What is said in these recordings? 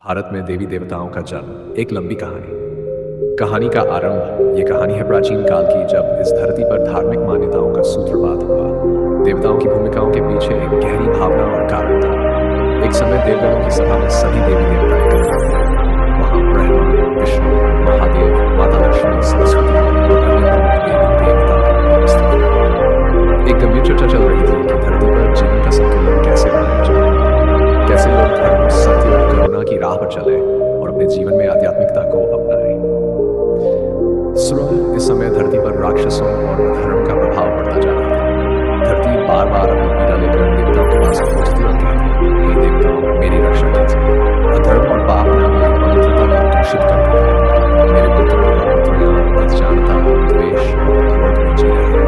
भारत में देवी देवताओं का जन्म एक लंबी कहानी। कहानी का आरंभ ये कहानी है प्राचीन काल की, जब इस धरती पर धार्मिक मान्यताओं का सूत्रपात हुआ। देवताओं की भूमिकाओं के पीछे एक गहरी भावना और कारण था। एक समय देवगणों की सभा में सभी देवी देवता एकत्रित थे। वहां ब्रह्मा, विष्णु, महादेव, माता लक्ष्मी, सरस्वती और अन्य प्रमुख देवी देवता उपस्थित थे। एक गंभीर चर्चा चल रही थी कि धरती पर जीवन का संतुलन कैसे बनाया जाए, कैसे लोग धर्म, सत्य और करुणा की राह पर चले और अपने जीवन में आध्यात्मिकता को अपनाएं। सुनो, इस समय धरती पर राक्षसों और अधर्म का प्रभाव बढ़ता जा रहा था। धरती बार बार अपनी पीड़ा लेकर देवताओं के पास पहुंचती और कहती, हे देवताओं, मेरी रक्षा कीजिए। अधर्म और पाप ने मेरी पवित्रता को दूषित कर दिया है। मेरे पुत्र और पुत्रियां अज्ञानता, द्वेष और क्रोध में जी रहे हैं।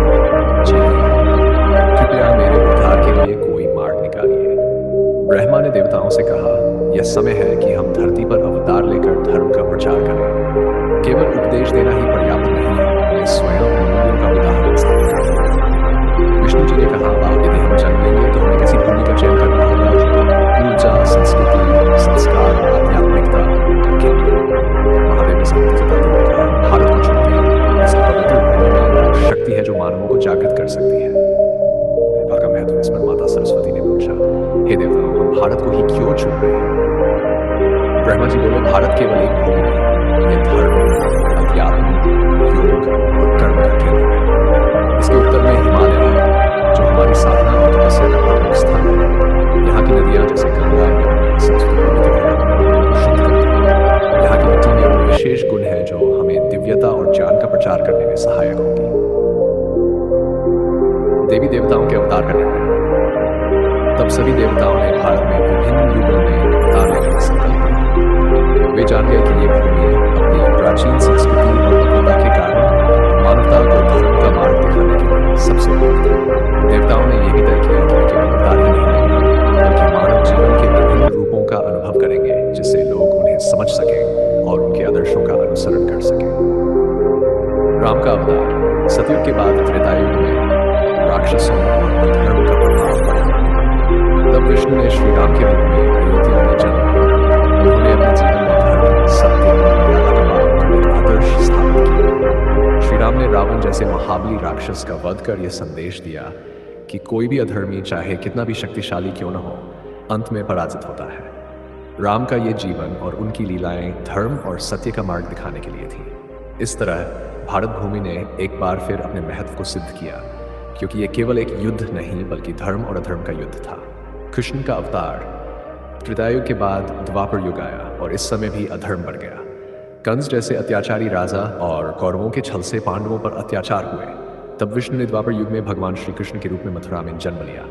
कृपया मेरे उद्धार के लिए कोई मार्ग निकालिए। ब्रह्मा ने देवताओं से कहा, यह समय है कि हम धरती पर अवतार लेकर धर्म का प्रचार करें। केवल उपदेश देना ही पर्याप्त नहीं है, हमें स्वयं मूल्यों का उदाहरण स्थापित करना होगा। विष्णु जी ने कहा, यदि हम जन्म लेंगे तो हमें किसी भूमि का चयन करना होगा जो ऊर्जा, संस्कृति, संस्कार और आध्यात्मिकता का केंद्र हो। महादेव ने सहमति जताते हुए कहा, भारत को चुनते। इसकी पवित्र भूमि में शक्ति है जो मानवों को जागृत कर सकती है। का महत्व इस पर माता सरस्वती ने पूछा, हे देवताओं, हम भारत को ही क्यों चुन रहे हैं? ब्रह्मा जी बोले, भारत केवल एक भूमि नहीं, ये धर्म, अध्यात्म, योग और कर्म का केंद्र है। इसके उत्तर में हिमालय है, जो हमारी साधना और तपस्या का प्रमुख स्थान है। यहाँ की नदियां जैसे गंगा, यमुना, सरस्वती पवित्र है, को शुद्ध करती है। यहाँ की मिट्टी में वो विशेष गुण है जो हमें दिव्यता और ज्ञान का प्रचार करने में सहायक होगी। देवी देवताओं के अवतार का निर्णय। तब सभी देवताओं ने भारत में विभिन्न युगों में अवतार लेने का संकल्प लिया। वे जान गए कि ये भूमि अपनी प्राचीन संस्कृति और भव्यता के कारण मानवता को धर्म का मार्ग दिखाने के लिए सबसे उपयुक्त है। देवताओं ने यह भी तय किया कि वे केवल अवतार ही नहीं लेंगे, बल्कि मानव जीवन के विभिन्न रूपों का अनुभव करेंगे, जिससे लोग उन्हें समझ सकें और उनके आदर्शों का अनुसरण कर सकें। राम का अवतार। सतयुग के बाद त्रेता युग में राक्षसों और अधर्म का प्रभाव पड़ा। तब विष्णु ने श्री राम के रूप में अयोध्या में जन्म लिया। उन्होंने अपने जीवन में धर्म, सत्य और मर्यादा का पालन कर एक आदर्श स्थापित किया। श्री राम ने रावण जैसे महाबली राक्षस का वध कर यह संदेश दिया कि कोई भी अधर्मी, चाहे कितना भी शक्तिशाली क्यों न हो, अंत में पराजित होता है। राम का ये जीवन और उनकी लीलाएं धर्म और सत्य का मार्ग दिखाने के लिए थी। इस तरह भारत भूमि ने एक बार फिर अपने महत्व को सिद्ध किया, क्योंकि यह केवल एक युद्ध नहीं बल्कि धर्म और अधर्म का युद्ध था। कृष्ण का अवतार। त्रेतायुग के बाद द्वापर युग आया और इस समय भी अधर्म बढ़ गया। कंस जैसे अत्याचारी राजा और कौरवों के छल से पांडवों पर अत्याचार हुए। तब विष्णु ने द्वापर युग में भगवान श्री कृष्ण के रूप में मथुरा में जन्म लिया।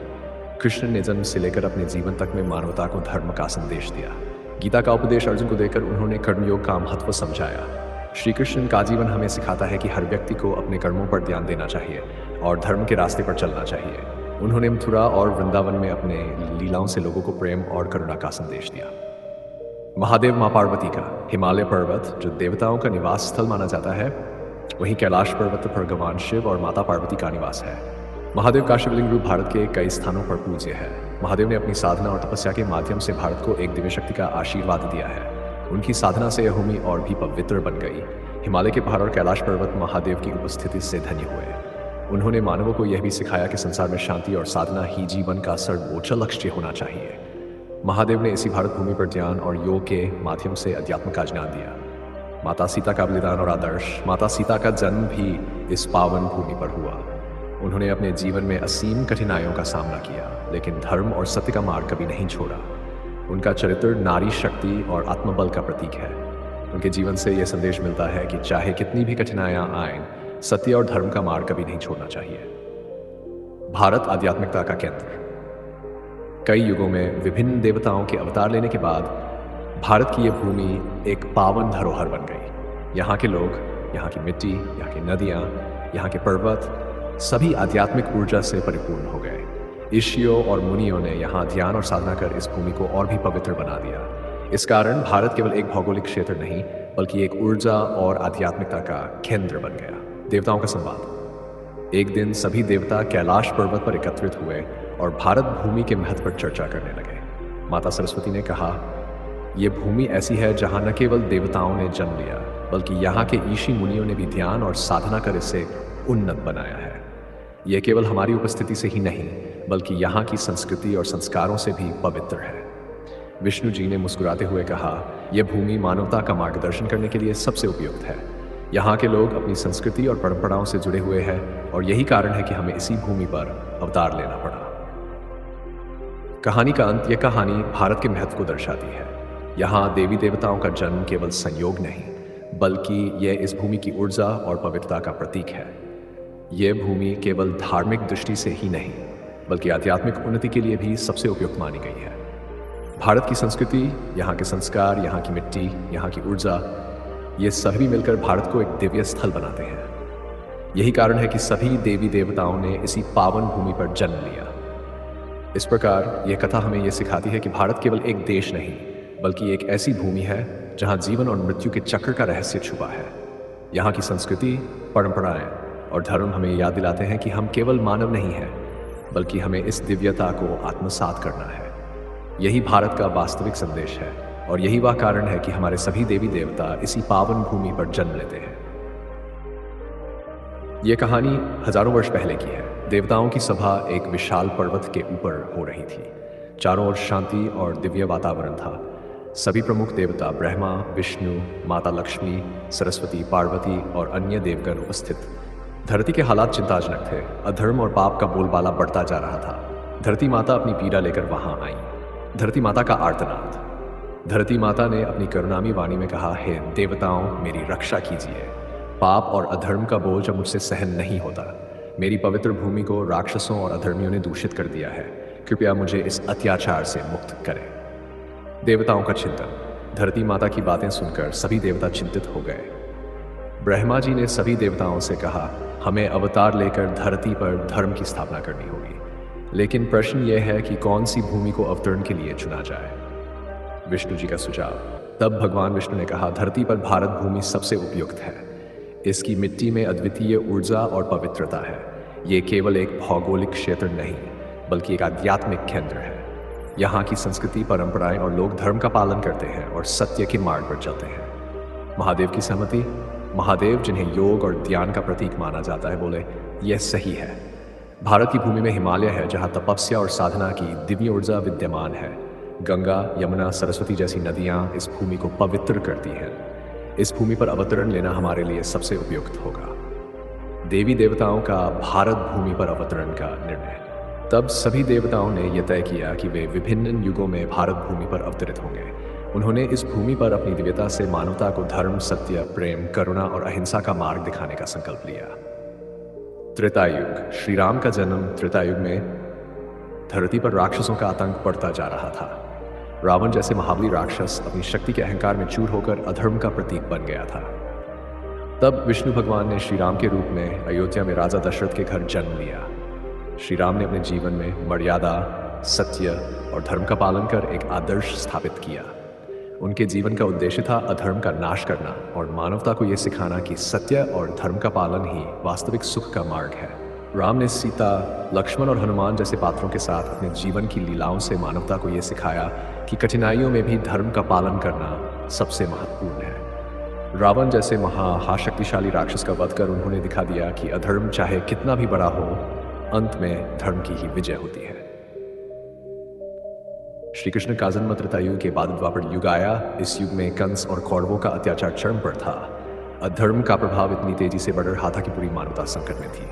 कृष्ण ने जन्म से लेकर अपने जीवन तक में मानवता को धर्म का संदेश दिया। गीता का उपदेश अर्जुन को देकर उन्होंने कर्मयोग का महत्व समझाया। श्री कृष्ण का जीवन हमें सिखाता है कि हर व्यक्ति को अपने कर्मों पर ध्यान देना चाहिए और धर्म के रास्ते पर चलना चाहिए। उन्होंने मथुरा और वृंदावन में अपने लीलाओं से लोगों को प्रेम और करुणा का संदेश दिया। महादेव मां पार्वती का। हिमालय पर्वत जो देवताओं का निवास स्थल माना जाता है, वहीं कैलाश पर्वत पर भगवान शिव और माता पार्वती का निवास है। महादेव का शिवलिंग रूप भारत के कई स्थानों पर पूज्य है। महादेव ने अपनी साधना और तपस्या के माध्यम से भारत को एक दिव्य शक्ति का आशीर्वाद दिया है। उनकी साधना से यह भूमि और भी पवित्र बन गई। हिमालय के पहाड़ और कैलाश पर्वत महादेव की उपस्थिति से धन्य हुए। उन्होंने मानवों को यह भी सिखाया कि संसार में शांति और साधना ही जीवन का सर्वोच्च लक्ष्य होना चाहिए। महादेव ने इसी भारत भूमि पर ज्ञान और योग के माध्यम से अध्यात्म का ज्ञान दिया। माता सीता का बलिदान और आदर्श। माता सीता का जन्म भी इस पावन भूमि पर हुआ। उन्होंने अपने जीवन में असीम कठिनाइयों का सामना किया, लेकिन धर्म और सत्य का मार्ग कभी नहीं छोड़ा। उनका चरित्र नारी शक्ति और आत्मबल का प्रतीक है। उनके जीवन से यह संदेश मिलता है कि चाहे कितनी भी कठिनाइयां आएं, सत्य और धर्म का मार्ग कभी नहीं छोड़ना चाहिए। भारत आध्यात्मिकता का केंद्र। कई युगों में विभिन्न देवताओं के अवतार लेने के बाद भारत की यह भूमि एक पावन धरोहर बन गई। यहाँ के लोग, यहाँ की मिट्टी, यहाँ की नदियाँ, यहाँ के पर्वत सभी आध्यात्मिक ऊर्जा से परिपूर्ण हो गए। ऋषियों और मुनियों ने यहाँ ध्यान और साधना कर इस भूमि को और भी पवित्र बना दिया। इस कारण भारत केवल एक भौगोलिक क्षेत्र नहीं बल्कि एक ऊर्जा और आध्यात्मिकता का केंद्र बन गया। देवताओं का संवाद। एक दिन सभी देवता कैलाश पर्वत पर एकत्रित हुए और भारत भूमि के महत्व पर चर्चा करने लगे। माता सरस्वती ने कहा, ये भूमि ऐसी है जहाँ न केवल देवताओं ने जन्म लिया, बल्कि यहाँ के ऋषि मुनियों ने भी ध्यान और साधना कर इसे उन्नत बनाया है। ये केवल हमारी उपस्थिति से ही नहीं, बल्कि यहाँ की संस्कृति और संस्कारों से भी पवित्र है। विष्णु जी ने मुस्कुराते हुए कहा, यह भूमि मानवता का मार्गदर्शन करने के लिए सबसे उपयुक्त है। यहाँ के लोग अपनी संस्कृति और परंपराओं से जुड़े हुए हैं और यही कारण है कि हमें इसी भूमि पर अवतार लेना पड़ा। कहानी का अंत, यह कहानी भारत के महत्व को दर्शाती है। यहाँ देवी देवताओं का जन्म केवल संयोग नहीं, बल्कि यह इस भूमि की ऊर्जा और पवित्रता का प्रतीक है। यह भूमि केवल धार्मिक दृष्टि से ही नहीं, बल्कि आध्यात्मिक उन्नति के लिए भी सबसे उपयुक्त मानी गई है। भारत की संस्कृति, यहाँ के संस्कार, यहाँ की मिट्टी, यहाँ की ऊर्जा, ये सभी मिलकर भारत को एक दिव्य स्थल बनाते हैं। यही कारण है कि सभी देवी देवताओं ने इसी पावन भूमि पर जन्म लिया। इस प्रकार यह कथा हमें यह सिखाती है कि भारत केवल एक देश नहीं, बल्कि एक ऐसी भूमि है जहाँ जीवन और मृत्यु के चक्र का रहस्य छुपा है। यहाँ की संस्कृति, परंपराएं और धर्म हमें याद दिलाते हैं कि हम केवल मानव नहीं हैं, बल्कि हमें इस दिव्यता को आत्मसात करना है। यही भारत का वास्तविक संदेश है और यही वह कारण है कि हमारे सभी देवी देवता इसी पावन भूमि पर जन्म लेते हैं। यह कहानी हजारों वर्ष पहले की है। देवताओं की सभा एक विशाल पर्वत के ऊपर हो रही थी। चारों ओर शांति और दिव्य वातावरण था। सभी प्रमुख देवता ब्रह्मा, विष्णु, माता लक्ष्मी, सरस्वती, पार्वती और अन्य देवगण उपस्थित। धरती के हालात चिंताजनक थे। अधर्म और पाप का बोलबाला बढ़ता जा रहा था। धरती माता अपनी पीड़ा लेकर वहां आई। धरती माता का आर्तनाद। धरती माता ने अपनी करुणामी वाणी में कहा, हे देवताओं, मेरी रक्षा कीजिए। पाप और अधर्म का बोझ अब मुझसे सहन नहीं होता। मेरी पवित्र भूमि को राक्षसों और अधर्मियों ने दूषित कर दिया है। कृपया मुझे इस अत्याचार से मुक्त करें। देवताओं का चिंतन। धरती माता की बातें सुनकर सभी देवता चिंतित हो गए। ब्रह्मा जी ने सभी देवताओं से कहा, हमें अवतार लेकर धरती पर धर्म की स्थापना करनी होगी। लेकिन प्रश्न यह है कि कौन सी भूमि को अवतरण के लिए चुना जाए। विष्णु जी का सुझाव। तब भगवान विष्णु ने कहा, धरती पर भारत भूमि सबसे उपयुक्त है। इसकी मिट्टी में अद्वितीय ऊर्जा और पवित्रता है। ये केवल एक भौगोलिक क्षेत्र नहीं, बल्कि एक आध्यात्मिक केंद्र है। यहाँ की संस्कृति, परंपराएं और लोग धर्म का पालन करते हैं और सत्य के मार्ग पर चलते हैं। महादेव की सहमति। महादेव, जिन्हें योग और ध्यान का प्रतीक माना जाता है, बोले, यह सही है। भारत की भूमि में हिमालय है, जहाँ तपस्या और साधना की दिव्य ऊर्जा विद्यमान है। गंगा, यमुना, सरस्वती जैसी नदियाँ इस भूमि को पवित्र करती हैं। इस भूमि पर अवतरण लेना हमारे लिए सबसे उपयुक्त होगा। देवी देवताओं का भारत भूमि पर अवतरण का निर्णय। तब सभी देवताओं ने यह तय किया कि वे विभिन्न युगों में भारत भूमि पर अवतरित होंगे। उन्होंने इस भूमि पर अपनी दिव्यता से मानवता को धर्म, सत्य, प्रेम, करुणा और अहिंसा का मार्ग दिखाने का संकल्प लिया। त्रेता युग। श्री राम का जन्म। त्रेता युग में धरती पर राक्षसों का आतंक बढ़ता जा रहा था। रावण जैसे महाबली राक्षस अपनी शक्ति के अहंकार में चूर होकर अधर्म का प्रतीक बन गया था। तब विष्णु भगवान ने श्री राम के रूप में अयोध्या में राजा दशरथ के घर जन्म लिया। श्री राम ने अपने जीवन में मर्यादा, सत्य और धर्म का पालन कर एक आदर्श स्थापित किया। उनके जीवन का उद्देश्य था अधर्म का नाश करना और मानवता को यह सिखाना कि सत्य और धर्म का पालन ही वास्तविक सुख का मार्ग है। राम ने सीता, लक्ष्मण और हनुमान जैसे पात्रों के साथ अपने जीवन की लीलाओं से मानवता को यह सिखाया कि कठिनाइयों में भी धर्म का पालन करना सबसे महत्वपूर्ण है। रावण जैसे महाशक्तिशाली राक्षस का वध कर उन्होंने दिखा दिया कि अधर्म चाहे कितना भी बड़ा हो, अंत में धर्म की ही विजय होती है। श्री कृष्ण का जन्म त्रेता युग के बाद द्वापर युग आया। इस युग में कंस और कौरवों का अत्याचार चरम पर था। अधर्म का प्रभाव इतनी तेजी से बढ़ रहा था कि पूरी मानवता संकट में थी।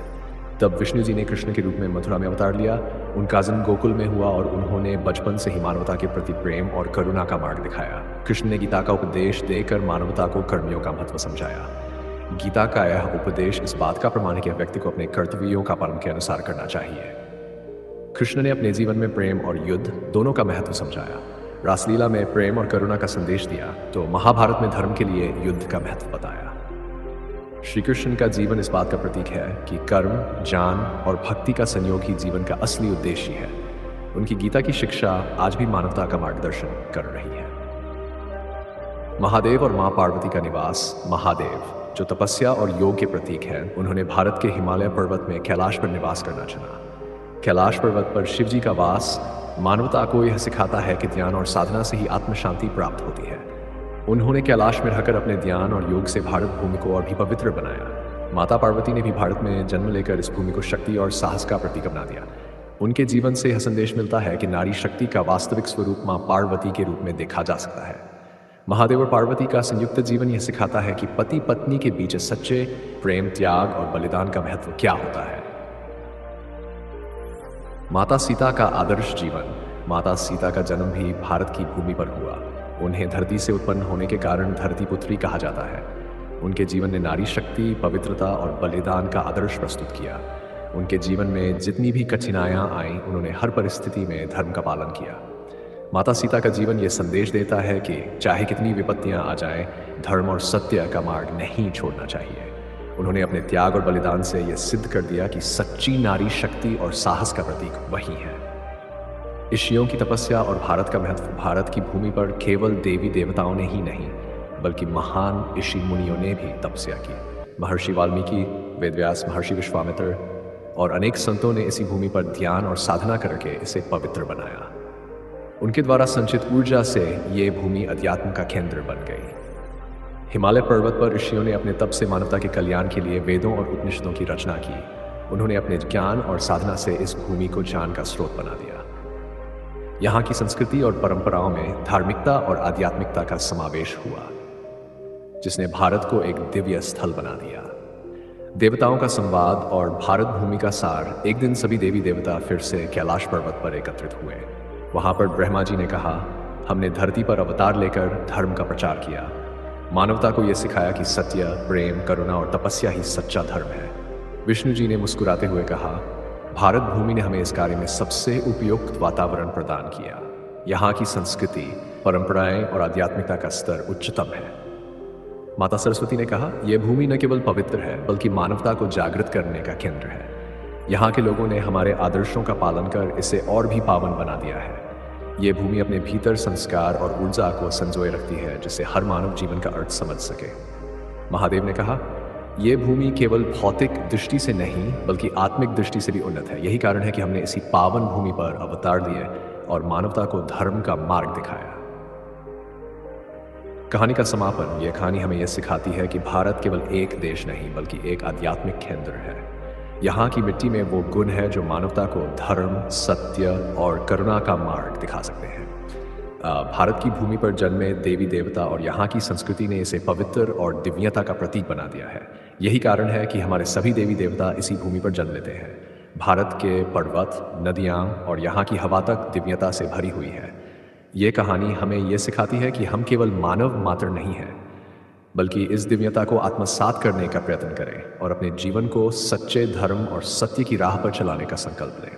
तब विष्णु जी ने कृष्ण के रूप में मथुरा में अवतार लिया। उनका जन्म गोकुल में हुआ और उन्होंने बचपन से ही मानवता के प्रति प्रेम और करुणा का मार्ग दिखाया। कृष्ण ने गीता का उपदेश देकर मानवता को कर्मियों का महत्व समझाया। गीता का यह उपदेश इस बात का प्रमाण है कि व्यक्ति को अपने कर्तव्यों का पालन के अनुसार करना चाहिए। कृष्ण ने अपने जीवन में प्रेम और युद्ध दोनों का महत्व समझाया। रासलीला में प्रेम और करुणा का संदेश दिया, तो महाभारत में धर्म के लिए युद्ध का महत्व बताया। श्री कृष्ण का जीवन इस बात का प्रतीक है कि कर्म, ज्ञान और भक्ति का संयोग ही जीवन का असली उद्देश्य है। उनकी गीता की शिक्षा आज भी मानवता का मार्गदर्शन कर रही है। महादेव और मां पार्वती का निवास। महादेव, जो तपस्या और योग के प्रतीक हैं, उन्होंने भारत के हिमालय पर्वत में कैलाश पर निवास करना चुना। कैलाश पर्वत पर शिव जी का वास मानवता को यह सिखाता है कि ध्यान और साधना से ही आत्म शांति प्राप्त होती है। उन्होंने कैलाश में रहकर अपने ध्यान और योग से भारत भूमि को और भी पवित्र बनाया। माता पार्वती ने भी भारत में जन्म लेकर इस भूमि को शक्ति और साहस का प्रतीक बना दिया। उनके जीवन से यह संदेश मिलता है कि नारी शक्ति का वास्तविक स्वरूप मां पार्वती के रूप में देखा जा सकता है। महादेव और पार्वती का संयुक्त जीवन यह सिखाता है कि पति पत्नी के बीच सच्चे प्रेम, त्याग और बलिदान का महत्व क्या होता है। माता सीता का आदर्श जीवन। माता सीता का जन्म भी भारत की भूमि पर हुआ। उन्हें धरती से उत्पन्न होने के कारण धरती पुत्री कहा जाता है। उनके जीवन ने नारी शक्ति, पवित्रता और बलिदान का आदर्श प्रस्तुत किया। उनके जीवन में जितनी भी कठिनाइयां आईं, उन्होंने हर परिस्थिति में धर्म का पालन किया। माता सीता का जीवन ये संदेश देता है कि चाहे कितनी विपत्तियां आ जाएं, धर्म और सत्य का मार्ग नहीं छोड़ना चाहिए। उन्होंने अपने त्याग और बलिदान से यह सिद्ध कर दिया कि सच्ची नारी शक्ति और साहस का प्रतीक वही है। ऋषियों की तपस्या और भारत का महत्व। भारत की भूमि पर केवल देवी देवताओं ने ही नहीं, बल्कि महान ऋषि मुनियों ने भी तपस्या की। महर्षि वाल्मीकि, वेदव्यास, महर्षि विश्वामित्र और अनेक संतों ने इसी भूमि पर ध्यान और साधना करके इसे पवित्र बनाया। उनके द्वारा संचित ऊर्जा से ये भूमि अध्यात्म का केंद्र बन गई। हिमालय पर्वत पर ऋषियों ने अपने तप से मानवता के कल्याण के लिए वेदों और उपनिषदों की रचना की। उन्होंने अपने ज्ञान और साधना से इस भूमि को ज्ञान का स्रोत बना दिया। यहाँ की संस्कृति और परंपराओं में धार्मिकता और आध्यात्मिकता का समावेश हुआ, जिसने भारत को एक दिव्य स्थल बना दिया। देवताओं का संवाद और भारत भूमि का सार। एक दिन सभी देवी देवता फिर से कैलाश पर्वत पर एकत्रित हुए। वहां पर ब्रह्मा जी ने कहा, हमने धरती पर अवतार लेकर धर्म का प्रचार किया। मानवता को यह सिखाया कि सत्य, प्रेम, करुणा और तपस्या ही सच्चा धर्म है। विष्णु जी ने मुस्कुराते हुए कहा, भारत भूमि ने हमें इस कार्य में सबसे उपयुक्त वातावरण प्रदान किया। यहाँ की संस्कृति, परंपराएं और आध्यात्मिकता का स्तर उच्चतम है। माता सरस्वती ने कहा, यह भूमि न केवल पवित्र है, बल्कि मानवता को जागृत करने का केंद्र है। यहाँ के लोगों ने हमारे आदर्शों का पालन कर इसे और भी पावन बना दिया है। ये भूमि अपने भीतर संस्कार और ऊर्जा को संजोए रखती है, जिससे हर मानव जीवन का अर्थ समझ सके। महादेव ने कहा, यह भूमि केवल भौतिक दृष्टि से नहीं, बल्कि आत्मिक दृष्टि से भी उन्नत है। यही कारण है कि हमने इसी पावन भूमि पर अवतार लिए और मानवता को धर्म का मार्ग दिखाया। कहानी का समापन। यह कहानी हमें यह सिखाती है कि भारत केवल एक देश नहीं, बल्कि एक आध्यात्मिक केंद्र है। यहाँ की मिट्टी में वो गुण है जो मानवता को धर्म, सत्य और करुणा का मार्ग दिखा सकते हैं। भारत की भूमि पर जन्मे देवी देवता और यहाँ की संस्कृति ने इसे पवित्र और दिव्यता का प्रतीक बना दिया है। यही कारण है कि हमारे सभी देवी देवता इसी भूमि पर जन्म लेते हैं। भारत के पर्वत, नदियाँ और यहाँ की हवा तक दिव्यता से भरी हुई है। ये कहानी हमें यह सिखाती है कि हम केवल मानव मात्र नहीं हैं, बल्कि इस दिव्यता को आत्मसात करने का प्रयत्न करें और अपने जीवन को सच्चे धर्म और सत्य की राह पर चलाने का संकल्प लें।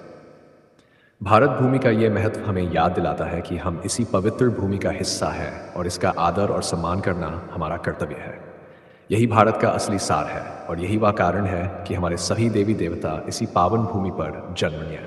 भारत भूमि का ये महत्व हमें याद दिलाता है कि हम इसी पवित्र भूमि का हिस्सा हैं और इसका आदर और सम्मान करना हमारा कर्तव्य है। यही भारत का असली सार है और यही वह कारण है कि हमारे सभी देवी देवता इसी पावन भूमि पर जन्म लिए।